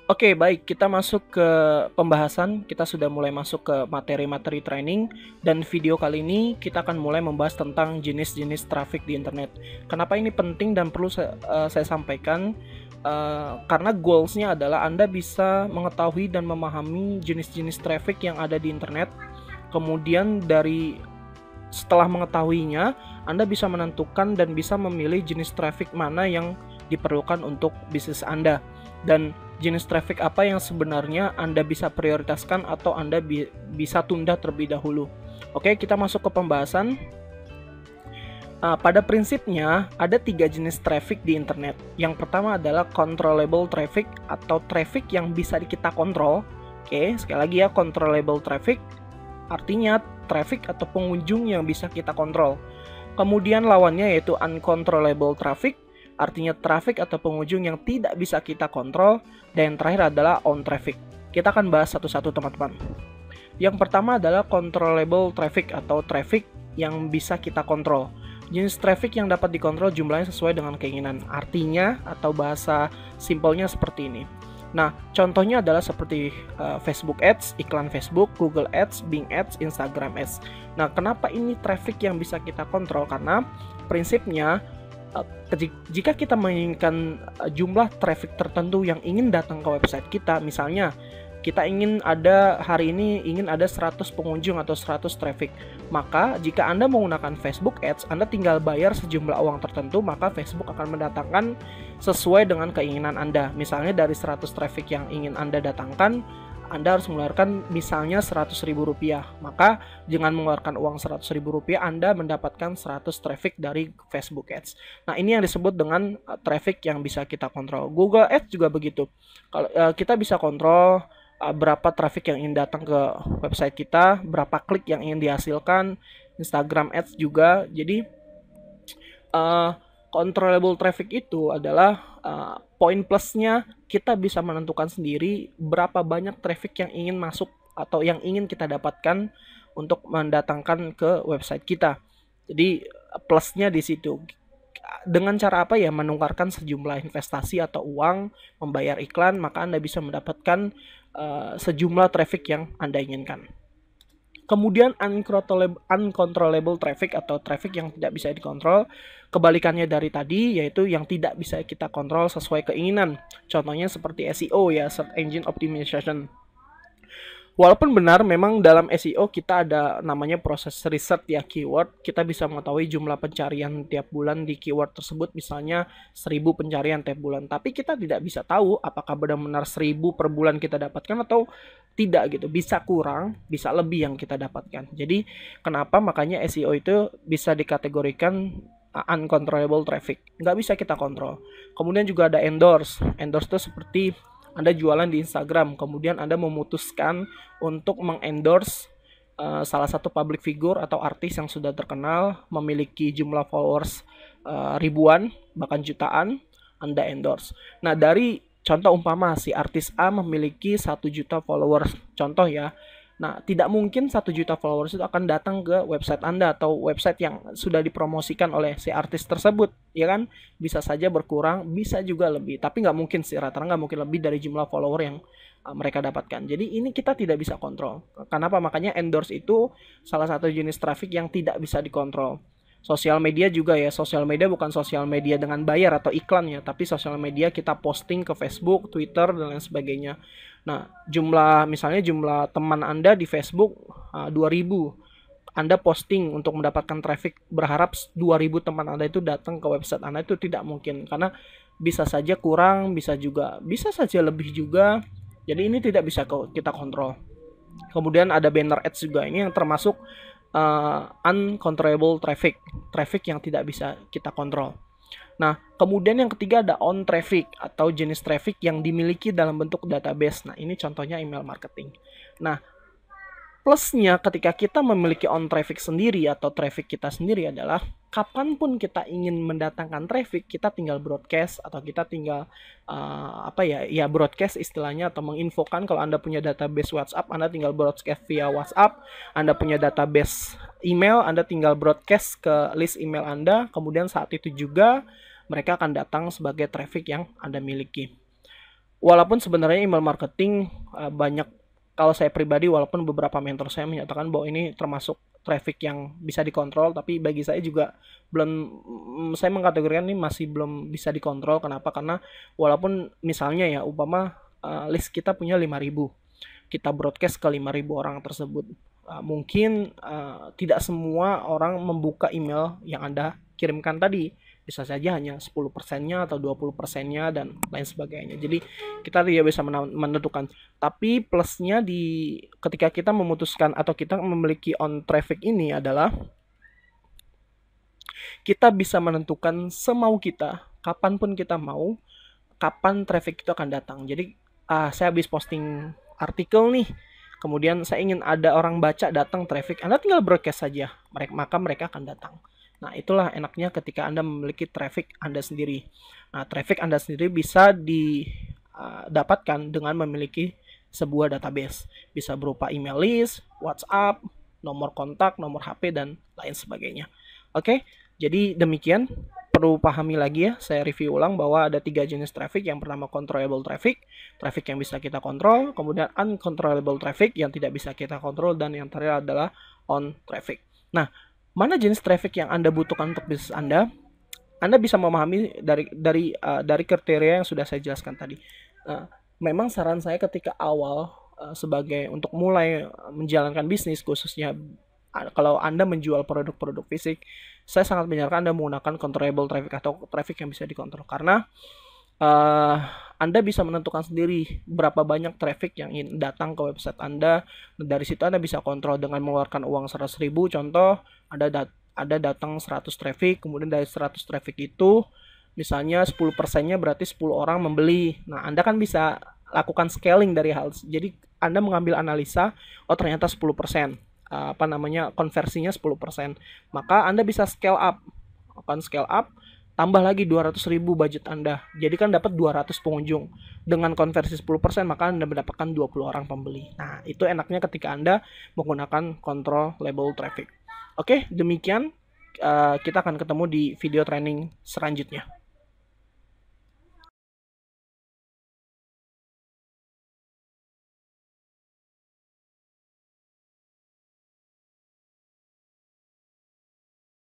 Oke, baik. Kita masuk ke pembahasan. Kita sudah mulai masuk ke materi-materi training, dan video kali ini kita akan mulai membahas tentang jenis-jenis traffic di internet. Kenapa ini penting dan perlu saya sampaikan? Karena goalsnya adalah Anda bisa mengetahui dan memahami jenis-jenis traffic yang ada di internet. Kemudian setelah mengetahuinya, Anda bisa menentukan dan bisa memilih jenis traffic mana yang diperlukan untuk bisnis Anda, dan jenis traffic apa yang sebenarnya Anda bisa prioritaskan atau Anda bisa tunda terlebih dahulu. Oke, kita masuk ke pembahasan. Pada prinsipnya ada 3 jenis traffic di internet. Yang pertama adalah controllable traffic atau traffic yang bisa kita kontrol. Oke, sekali lagi ya, controllable traffic artinya traffic atau pengunjung yang bisa kita kontrol. Kemudian lawannya yaitu uncontrollable traffic, artinya traffic atau pengunjung yang tidak bisa kita kontrol. Dan yang terakhir adalah on traffic. Kita akan bahas satu-satu, teman-teman. Yang pertama adalah controllable traffic atau traffic yang bisa kita kontrol. Jenis traffic yang dapat dikontrol jumlahnya sesuai dengan keinginan. Artinya atau bahasa simpelnya seperti ini. Nah, contohnya adalah seperti Facebook Ads, iklan Facebook, Google Ads, Bing Ads, Instagram Ads. Nah, kenapa ini traffic yang bisa kita kontrol? Karena prinsipnya jika kita menginginkan jumlah traffic tertentu yang ingin datang ke website kita, misalnya kita ingin ada hari ini 100 pengunjung atau 100 traffic, maka jika Anda menggunakan Facebook Ads, Anda tinggal bayar sejumlah uang tertentu, maka Facebook akan mendatangkan sesuai dengan keinginan Anda. Misalnya dari 100 traffic yang ingin Anda datangkan, Anda harus mengeluarkan misalnya Rp100.000, maka dengan mengeluarkan uang Rp100.000 Anda mendapatkan 100 traffic dari Facebook Ads. Nah, ini yang disebut dengan traffic yang bisa kita kontrol. Google Ads juga begitu. Kalau kita bisa kontrol berapa traffic yang ingin datang ke website kita, berapa klik yang ingin dihasilkan. Instagram Ads juga. Jadi controllable traffic itu adalah poin plusnya kita bisa menentukan sendiri berapa banyak traffic yang ingin masuk atau yang ingin kita dapatkan untuk mendatangkan ke website kita. Jadi plusnya di situ. Dengan cara apa ya? Menukarkan sejumlah investasi atau uang, membayar iklan, maka Anda bisa mendapatkan sejumlah traffic yang Anda inginkan. Kemudian uncontrollable traffic atau traffic yang tidak bisa dikontrol, kebalikannya dari tadi, yaitu yang tidak bisa kita kontrol sesuai keinginan. Contohnya seperti SEO ya, Search Engine Optimization. Walaupun benar memang dalam SEO kita ada namanya proses riset ya keyword, kita bisa mengetahui jumlah pencarian tiap bulan di keyword tersebut, misalnya 1000 pencarian tiap bulan. Tapi kita tidak bisa tahu apakah benar-benar 1000 per bulan kita dapatkan atau tidak gitu. Bisa kurang, bisa lebih yang kita dapatkan. Jadi kenapa makanya SEO itu bisa dikategorikan uncontrollable traffic. Nggak bisa kita kontrol. Kemudian juga ada endorse. Endorse itu seperti Anda jualan di Instagram, kemudian Anda memutuskan untuk mengendorse salah satu public figure atau artis yang sudah terkenal, memiliki jumlah followers ribuan, bahkan jutaan, Anda endorse. Nah, dari contoh umpama si artis A memiliki 1 juta followers, contoh ya. Nah, tidak mungkin 1 juta followers itu akan datang ke website Anda atau website yang sudah dipromosikan oleh si artis tersebut, ya kan? Bisa saja berkurang, bisa juga lebih, tapi nggak mungkin sih, rata-rata nggak mungkin lebih dari jumlah follower yang mereka dapatkan. Jadi ini kita tidak bisa kontrol. Kenapa? Makanya endorse itu salah satu jenis traffic yang tidak bisa dikontrol. Sosial media juga ya, sosial media bukan sosial media dengan bayar atau iklan ya, tapi sosial media kita posting ke Facebook, Twitter, dan lain sebagainya. Nah, misalnya jumlah teman Anda di Facebook 2000. Anda posting untuk mendapatkan traffic, berharap 2000 teman Anda itu datang ke website Anda, itu tidak mungkin karena bisa saja kurang, bisa saja lebih juga. Jadi ini tidak bisa kita kontrol. Kemudian ada banner ads juga, ini yang termasuk uncontrollable traffic yang tidak bisa kita kontrol. Nah, kemudian yang ketiga ada on traffic atau jenis traffic yang dimiliki dalam bentuk database. Nah, ini contohnya email marketing. Nah, plusnya ketika kita memiliki on traffic sendiri atau traffic kita sendiri adalah kapanpun kita ingin mendatangkan traffic, kita tinggal broadcast atau kita tinggal broadcast istilahnya, atau menginfokan. Kalau Anda punya database WhatsApp, Anda tinggal broadcast via WhatsApp. Anda punya database email, Anda tinggal broadcast ke list email Anda. Kemudian saat itu juga mereka akan datang sebagai traffic yang Anda miliki. Walaupun sebenarnya email marketing banyak, kalau saya pribadi, walaupun beberapa mentor saya menyatakan bahwa ini termasuk traffic yang bisa dikontrol, tapi bagi saya juga belum, saya mengkategorikan ini masih belum bisa dikontrol. Kenapa? Karena walaupun misalnya ya, umpama list kita punya 5.000, kita broadcast ke 5.000 orang tersebut. Mungkin tidak semua orang membuka email yang Anda kirimkan tadi. Bisa saja hanya 10%-nya atau 20%-nya dan lain sebagainya. Jadi kita tidak bisa menentukan. Tapi plusnya di ketika kita memutuskan atau kita memiliki on traffic ini adalah kita bisa menentukan semau kita, kapanpun kita mau, kapan traffic itu akan datang. Jadi saya habis posting artikel nih, kemudian saya ingin ada orang baca, datang traffic, Anda tinggal broadcast saja, maka mereka akan datang. Nah, itulah enaknya ketika Anda memiliki traffic Anda sendiri. Nah, traffic Anda sendiri bisa didapatkan dengan memiliki sebuah database. Bisa berupa email list, WhatsApp, nomor kontak, nomor HP, dan lain sebagainya. Oke, jadi demikian. Perlu pahami lagi ya, saya review ulang bahwa ada 3 jenis traffic. Yang pertama controllable traffic, traffic yang bisa kita kontrol, kemudian uncontrollable traffic yang tidak bisa kita kontrol, dan yang terakhir adalah on traffic. Nah, mana jenis traffic yang Anda butuhkan untuk bisnis Anda? Anda bisa memahami dari kriteria yang sudah saya jelaskan tadi. Memang saran saya ketika awal sebagai untuk mulai menjalankan bisnis, khususnya kalau Anda menjual produk-produk fisik, saya sangat menyarankan Anda menggunakan controllable traffic atau traffic yang bisa dikontrol, karena Anda bisa menentukan sendiri berapa banyak traffic yang ingin datang ke website Anda. Dari situ Anda bisa kontrol dengan mengeluarkan uang 100.000. Contoh, ada datang 100 traffic, kemudian dari 100 traffic itu misalnya 10%-nya berarti 10 orang membeli. Nah, Anda kan bisa lakukan scaling dari hal. Jadi Anda mengambil analisa, oh ternyata 10%, konversinya 10%. Maka Anda bisa scale up. Akan scale up, tambah lagi 200.000 budget Anda. Jadi kan dapat 200 pengunjung. Dengan konversi 10%, maka Anda mendapatkan 20 orang pembeli. Nah, itu enaknya ketika Anda menggunakan control label traffic. Oke, demikian. Kita akan ketemu di video training selanjutnya.